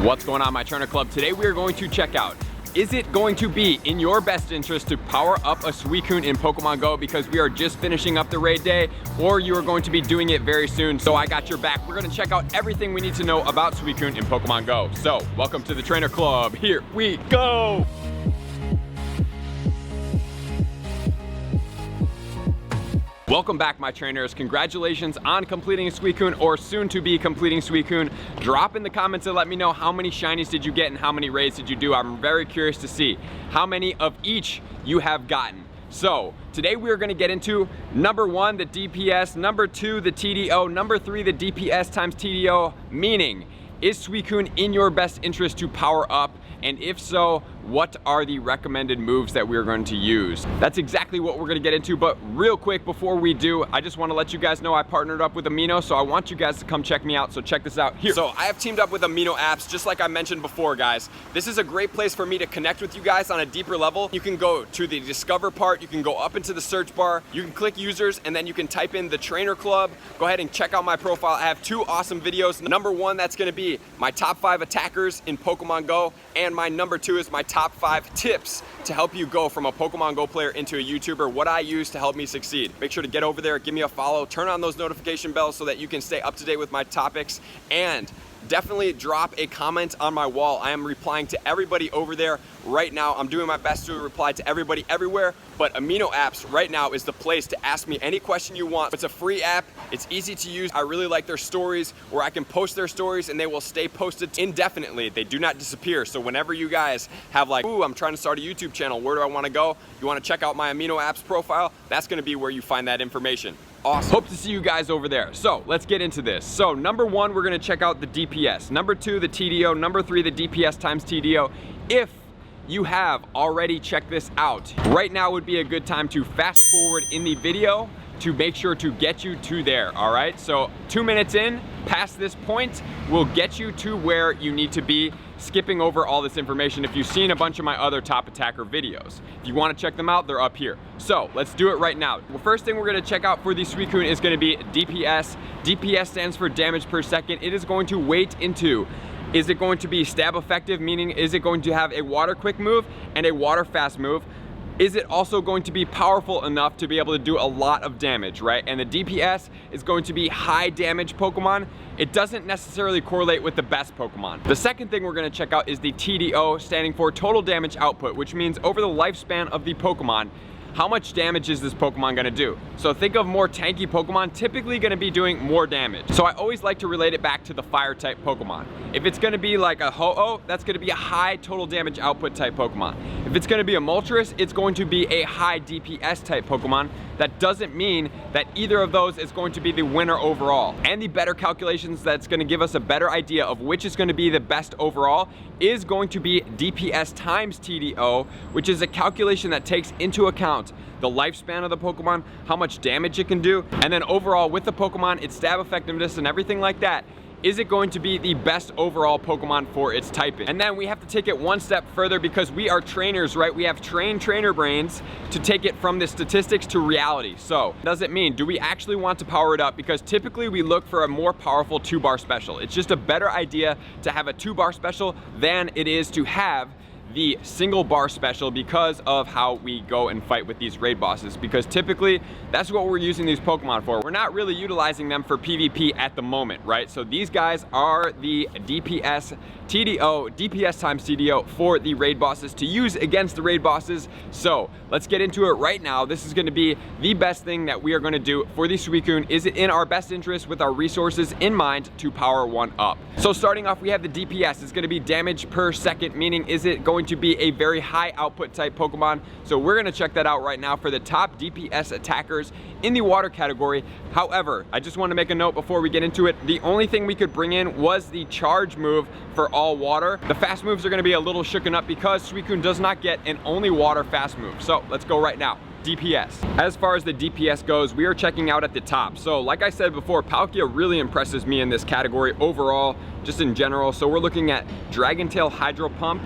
What's going on, my trainer club? Today we are going to check out, is it going to be in your best interest to power up a Suicune in Pokemon Go because we are just finishing up the raid day, or you are going to be doing it very soon? So I got your back. We're gonna check out everything we need to know about Suicune in Pokemon Go. So welcome to the trainer club. Here we go. Welcome back, my trainers. Congratulations on completing Suicune, or soon to be completing Suicune. Drop in the comments and let me know how many shinies did you get and how many raids did you do. I'm very curious to see how many of each you have gotten. So today we are going to get into number 1, the DPS, number 2, the TDO, number 3, the DPS times TDO, meaning, is Suicune in your best interest to power up? And if so, what are the recommended moves that we're going to use? That's exactly what we're gonna get into, but real quick before we do, I just wanna let you guys know I partnered up with Amino, so I want you guys to come check me out, so check this out here. So I have teamed up with Amino Apps, just like I mentioned before, guys. This is a great place for me to connect with you guys on a deeper level. You can go to the Discover part, you can go up into the search bar, you can click users, and then you can type in the Trainer Club. Go ahead and check out my profile. I have 2 awesome videos. Number 1, that's gonna be my top 5 attackers in Pokemon Go, and my number 2 is my top 5 tips to help you go from a Pokemon Go player into a YouTuber, what I use to help me succeed. Make sure to get over there, give me a follow, turn on those notification bells so that you can stay up to date with my topics, and definitely drop a comment on my wall. I am replying to everybody over there right now. I'm doing my best to reply to everybody everywhere, but Amino Apps right now is the place to ask me any question you want. It's a free app, it's easy to use. I really like their stories where I can post their stories and they will stay posted indefinitely. They do not disappear. So whenever you guys have like, ooh, I'm trying to start a YouTube channel, where do I want to go? You want to check out my Amino Apps profile? That's going to be where you find that information. Awesome. Hope to see you guys over there. So let's get into this. So number 1, we're gonna check out the DPS. Number 2, the TDO. Number 3, the DPS times TDO. If you have already checked this out, right now would be a good time to fast forward in the video to make sure to get you to there, all right? So 2 minutes in, past this point, will get you to where you need to be, skipping over all this information if you've seen a bunch of my other top attacker videos. If you wanna check them out, they're up here. So let's do it right now. The first thing we're gonna check out for the Suicune is gonna be DPS. DPS stands for damage per second. It is going to weight into, is it going to be stab effective, meaning is it going to have a water quick move and a water fast move? Is it also going to be powerful enough to be able to do a lot of damage, right? And the DPS is going to be high damage Pokemon. It doesn't necessarily correlate with the best Pokemon. The second thing we're gonna check out is the TDO, standing for total damage output, which means over the lifespan of the Pokemon, how much damage is this Pokemon gonna do? So think of more tanky Pokemon typically gonna be doing more damage. So I always like to relate it back to the fire type Pokemon. If it's gonna be like a Ho-Oh, that's gonna be a high total damage output type Pokemon. If it's gonna be a Moltres, it's going to be a high DPS type Pokemon. That doesn't mean that either of those is going to be the winner overall. And the better calculations that's gonna give us a better idea of which is gonna be the best overall is going to be DPS times TDO, which is a calculation that takes into account the lifespan of the Pokemon, how much damage it can do, and then overall with the Pokemon, its stab effectiveness and everything like that. Is it going to be the best overall Pokemon for its typing? And then we have to take it one step further because we are trainers, right? We have trained trainer brains to take it from the statistics to reality. So does it mean, do we actually want to power it up? Because typically we look for a more powerful 2-bar special. It's just a better idea to have a 2-bar special than it is to have the single bar special because of how we go and fight with these raid bosses, because typically that's what we're using these Pokemon for. We're not really utilizing them for PvP at the moment, right? So these guys are the DPS TDO, DPS times TDO for the raid bosses to use against the raid bosses. So let's get into it right now. This is gonna be the best thing that we are gonna do for the Suicune. Is it in our best interest with our resources in mind to power one up? So starting off, we have the DPS. It's gonna be damage per second, meaning is it going to be a very high output type Pokemon? So we're gonna check that out right now for the top DPS attackers in the water category. However, I just want to make a note before we get into it. The only thing we could bring in was the charge move for all water. The fast moves are going to be a little shooken up because Suicune does not get an only water fast move. So let's go right now. DPS. As far as the DPS goes, we are checking out at the top. So like I said before, Palkia really impresses me in this category overall, just in general. So we're looking at Dragon Tail Hydro Pump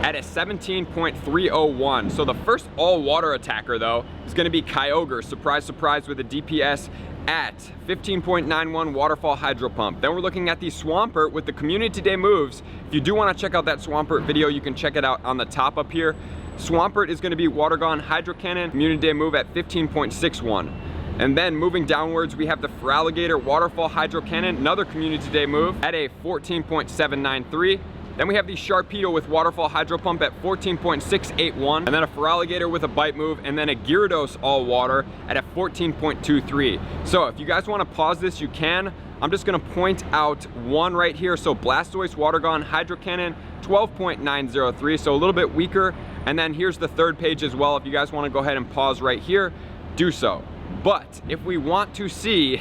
at a 17.301. So the first all water attacker though is gonna be Kyogre. Surprise, surprise, with a DPS at 15.91 Waterfall Hydro Pump. Then we're looking at the Swampert with the Community Day moves. If you do want to check out that Swampert video, you can check it out on the top up here. Swampert is going to be Water Gun Hydro Cannon, Community Day move at 15.61. And then moving downwards, we have the Feraligatr Waterfall Hydro Cannon, another Community Day move at a 14.793. Then we have the Sharpedo with Waterfall Hydro Pump at 14.681, and then a Feraligatr with a bite move, and then a Gyarados all water at a 14.23. So if you guys want to pause this, you can. I'm just going to point out one right here. So Blastoise Water Gun Hydro Cannon, 12.903, so a little bit weaker. And then here's the third page as well. If you guys want to go ahead and pause right here, do so. But if we want to see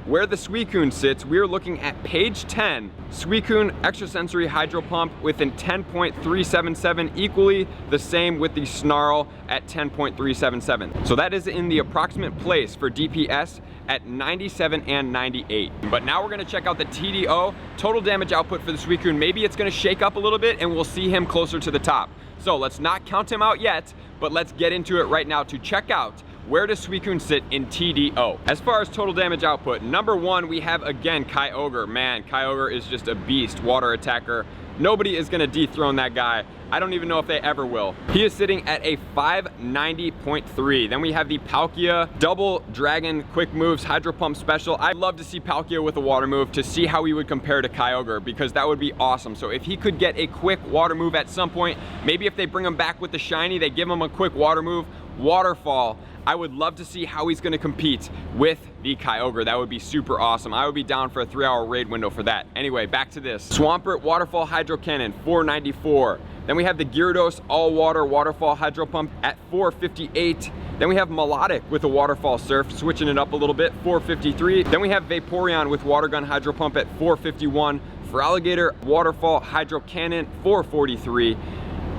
where the Suicune sits, we're looking at page 10, Suicune Extrasensory Hydro Pump within 10.377, equally the same with the Snarl at 10.377. So that is in the approximate place for DPS at 97 and 98. But now we're gonna check out the TDO, total damage output for the Suicune. Maybe it's gonna shake up a little bit and we'll see him closer to the top. So let's not count him out yet, but let's get into it right now to check out where does Suicune sit in TDO. As far as total damage output, number one, we have again Kyogre. Man, Kyogre is just a beast water attacker. Nobody is gonna dethrone that guy. I don't even know if they ever will. He is sitting at a 590.3. Then we have the Palkia Double Dragon Quick Moves Hydro Pump Special. I'd love to see Palkia with a water move to see how he would compare to Kyogre, because that would be awesome. So if he could get a quick water move at some point, maybe if they bring him back with the shiny, they give him a quick water move, Waterfall, I would love to see how he's gonna compete with the Kyogre. That would be super awesome. I would be down for a 3-hour raid window for that. Anyway, back to this. Swampert Waterfall Hydro Cannon, 494. Then we have the Gyarados All Water Waterfall Hydro Pump at 458. Then we have Melodic with a Waterfall Surf, switching it up a little bit, 453. Then we have Vaporeon with Water Gun Hydro Pump at 451. Feraligatr Waterfall Hydro Cannon, 443.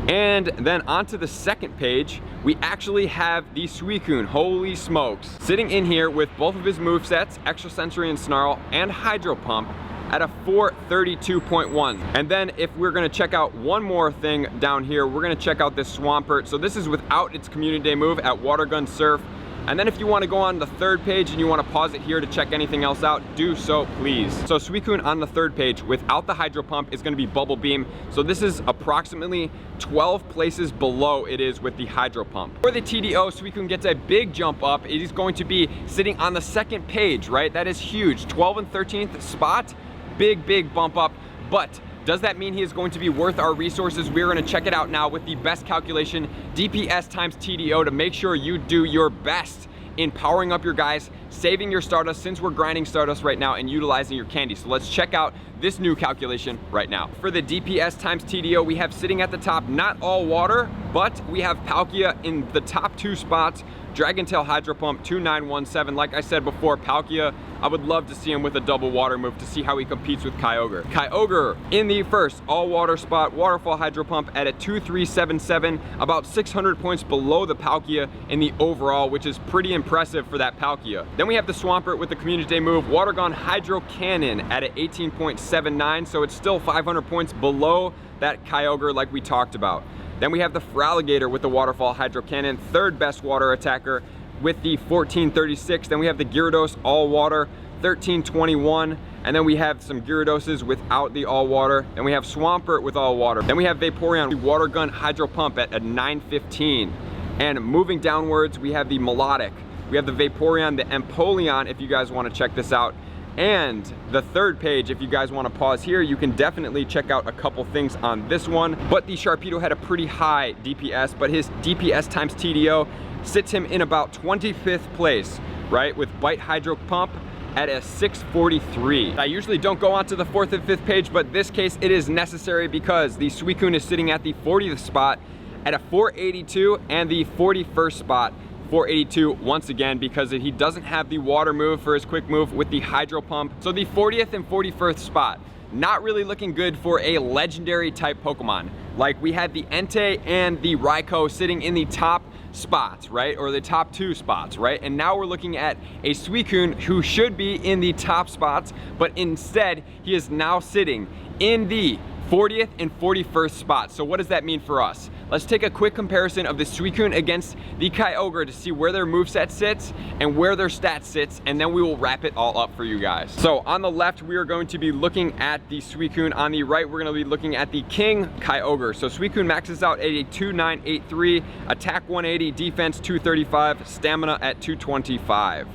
And then onto the second page, we actually have the Suicune, holy smokes, sitting in here with both of his movesets, Extrasensory and Snarl, and Hydro Pump at a 432.1. And then if we're gonna check out one more thing down here, we're gonna check out this Swampert. So this is without its Community Day move at Water Gun Surf. And then if you want to go on the third page and you want to pause it here to check anything else out, do so please. So Suicune on the third page without the Hydro Pump is going to be Bubble Beam. So this is approximately 12 places below it is with the Hydro Pump. For the TDO, Suicune gets a big jump up. It is going to be sitting on the second page, right? That is huge. 12th and 13th spot, big bump up. But does that mean he is going to be worth our resources? We're gonna check it out now with the best calculation, DPS times TDO, to make sure you do your best in powering up your guys, saving your Stardust, since we're grinding Stardust right now, and utilizing your candy. So let's check out this new calculation right now. For the DPS times TDO, we have sitting at the top, not all water, but we have Palkia in the top 2 spots, Dragon Tail Hydro Pump 2917. Like I said before, Palkia, I would love to see him with a double water move to see how he competes with Kyogre. Kyogre in the first all water spot, Waterfall Hydro Pump at a 2377, about 600 points below the Palkia in the overall, which is pretty impressive for that Palkia. Then we have the Swampert with the Community Day move, Water Gun Hydro Cannon at an 18.79, so it's still 500 points below that Kyogre like we talked about. Then we have the Feraligatr with the Waterfall Hydro Cannon, third best water attacker with the 1436. Then we have the Gyarados All Water, 1321. And then we have some Gyaradoses without the All Water. Then we have Swampert with All Water. Then we have Vaporeon Water Gun Hydro Pump at a 915. And moving downwards, we have the Melodic. We have the Vaporeon, the Empoleon, if you guys want to check this out. And the third page, if you guys want to pause here, you can definitely check out a couple things on this one. But the Sharpedo had a pretty high DPS, but his DPS times TDO sits him in about 25th place, right? With Bite Hydro Pump at a 643. I usually don't go on to the 4th and 5th page, but this case it is necessary because the Suicune is sitting at the 40th spot at a 482, and the 41st spot 482 once again because he doesnent have the water move for his quick move with the Hydro Pump. So the 40th and 41st spot, not really looking good for a legendary type Pokemon. Like we had the Entei and the Raikou sitting in the top spots, right? Or the top 2 spots, right? And now we're looking at a Suicune who should be in the top spots, but instead he is now sitting in the 40th and 41st spots. So what does that mean for us? Let's take a quick comparison of the Suicune against the Kyogre to see where their moveset sits and where their stats sits, and then we will wrap it all up for you guys. So on the left, we are going to be looking at the Suicune. On the right, we're going to be looking at the King Kyogre. So Suicune maxes out at a 2983, attack 180, defense 235, stamina at 225.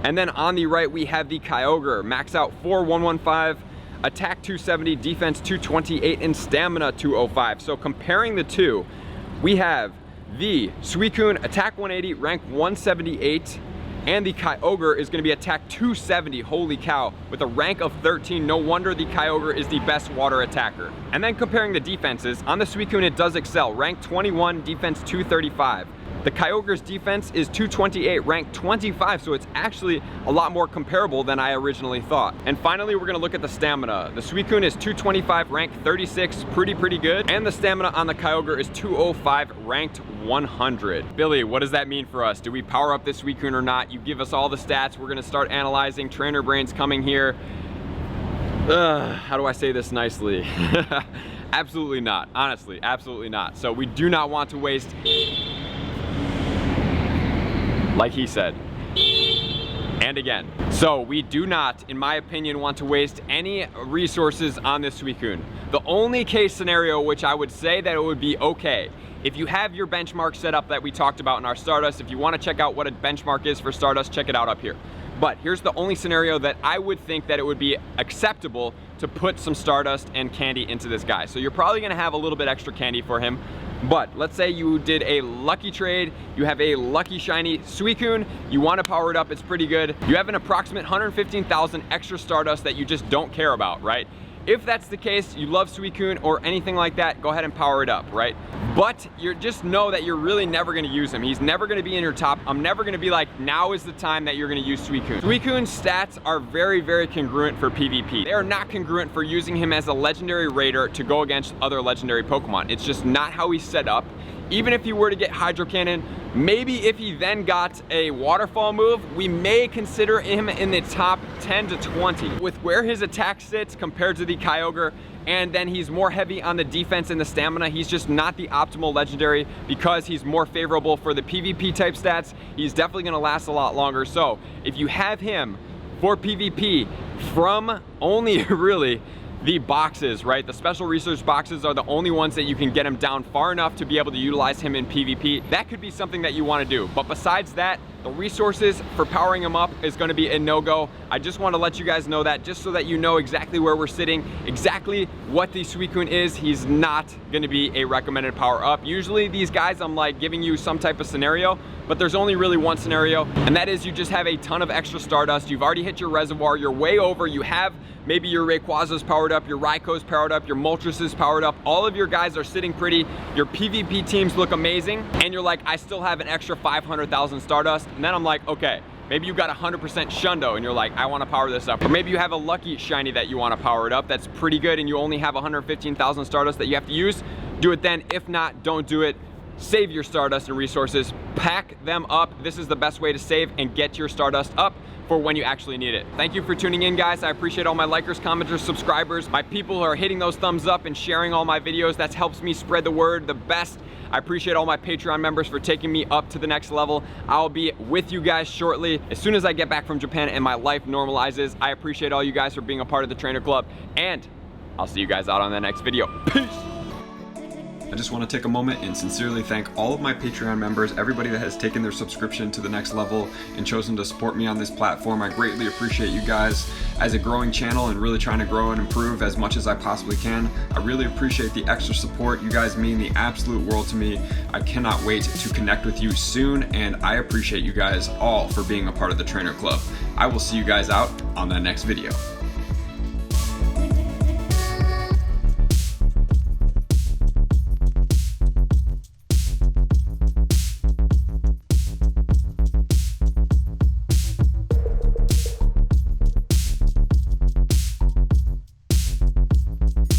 And then on the right, we have the Kyogre, max out 4115, attack 270, defense 228, and stamina 205. So comparing the two, we have the Suicune attack 180, rank 178, and the Kyogre is gonna be attack 270, holy cow, with a rank of 13. No wonder the Kyogre is the best water attacker. And then comparing the defenses, on the Suicune it does excel, rank 21, defense 235. The Kyogre's defense is 228, rank 25, so it's actually a lot more comparable than I originally thought. And finally, we're gonna look at the stamina. The Suicune is 225, rank 36, pretty good. And the stamina on the Kyogre is 205, ranked 100. Billy, what does that mean for us? Do we power up this Suicune or not? You give us all the stats, we're gonna start analyzing. Trainer brain's coming here. How do I say this nicely? Absolutely not, honestly, absolutely not. So we do not want to waste, like he said, and again. So we do not, in my opinion, want to waste any resources on this Suicune. The only case scenario which I would say that it would be okay, if you have your benchmark set up that we talked about in our Stardust, if you want to check out what a benchmark is for Stardust, check it out up here. But here's the only scenario that I would think that it would be acceptable to put some Stardust and candy into this guy. So you're probably gonna have a little bit extra candy for him. But let's say you did a lucky trade, you have a lucky shiny Suicune, you want to power it up, it's pretty good. You have an approximate 115,000 extra Stardust that you just don't care about, right? If that's the case, you love Suicune or anything like that, go ahead and power it up, right? But you just know that you're really never gonna use him. He's never gonna be in your top. I'm never gonna be like, now is the time that you're gonna use Suicune. Suicune's stats are very congruent for PvP. They are not congruent for using him as a legendary raider to go against other legendary Pokemon. It's just not how he's set up. Even if he were to get Hydro Cannon, maybe if he then got a waterfall move, we may consider him in the top 10 to 20. With where his attack sits compared to the Kyogre, and then he's more heavy on the defense and the stamina, he's just not the optimal legendary because he's more favorable for the PvP type stats. He's definitely gonna last a lot longer. So if you have him for PvP from only really the boxes, right? The special research boxes are the only ones that you can get him down far enough to be able to utilize him in PvP. That could be something that you want to do. But besides that, the resources for powering him up is going to be a no-go. I just want to let you guys know that just so that you know exactly where we're sitting, exactly what the Suicune is. He's not going to be a recommended power up. Usually these guys, I'm like giving you some type of scenario, but there's only really one scenario, and that is you just have a ton of extra Stardust. You've already hit your reservoir, you're way over, you have maybe your Rayquaza's powered up, your Raikou powered up, your Moltres is powered up, all of your guys are sitting pretty, your PvP teams look amazing, and you're like, I still have an extra 500,000 Stardust, and then I'm like, okay, maybe you got 100% Shundo and you're like, I want to power this up. Or maybe you have a lucky shiny that you want to power it up that's pretty good and you only have 115,000 Stardust that you have to use. Do it then. If not, don't do it. Save your Stardust and resources, pack them up. This is the best way to save and get your Stardust up for when you actually need it. Thank you for tuning in, guys. I appreciate all my likers, commenters, subscribers, my people who are hitting those thumbs up and sharing all my videos. That helps me spread the word the best. I appreciate all my Patreon members for taking me up to the next level. I'll be with you guys shortly as soon as I get back from Japan and my life normalizes. I appreciate all you guys for being a part of the Trainer Club, and I'll see you guys out on the next video. Peace! I just want to take a moment and sincerely thank all of my Patreon members, everybody that has taken their subscription to the next level and chosen to support me on this platform. I greatly appreciate you guys. As a growing channel and really trying to grow and improve as much as I possibly can, I really appreciate the extra support. You guys mean the absolute world to me. I cannot wait to connect with you soon, and I appreciate you guys all for being a part of the Trainer Club. I will see you guys out on the next video.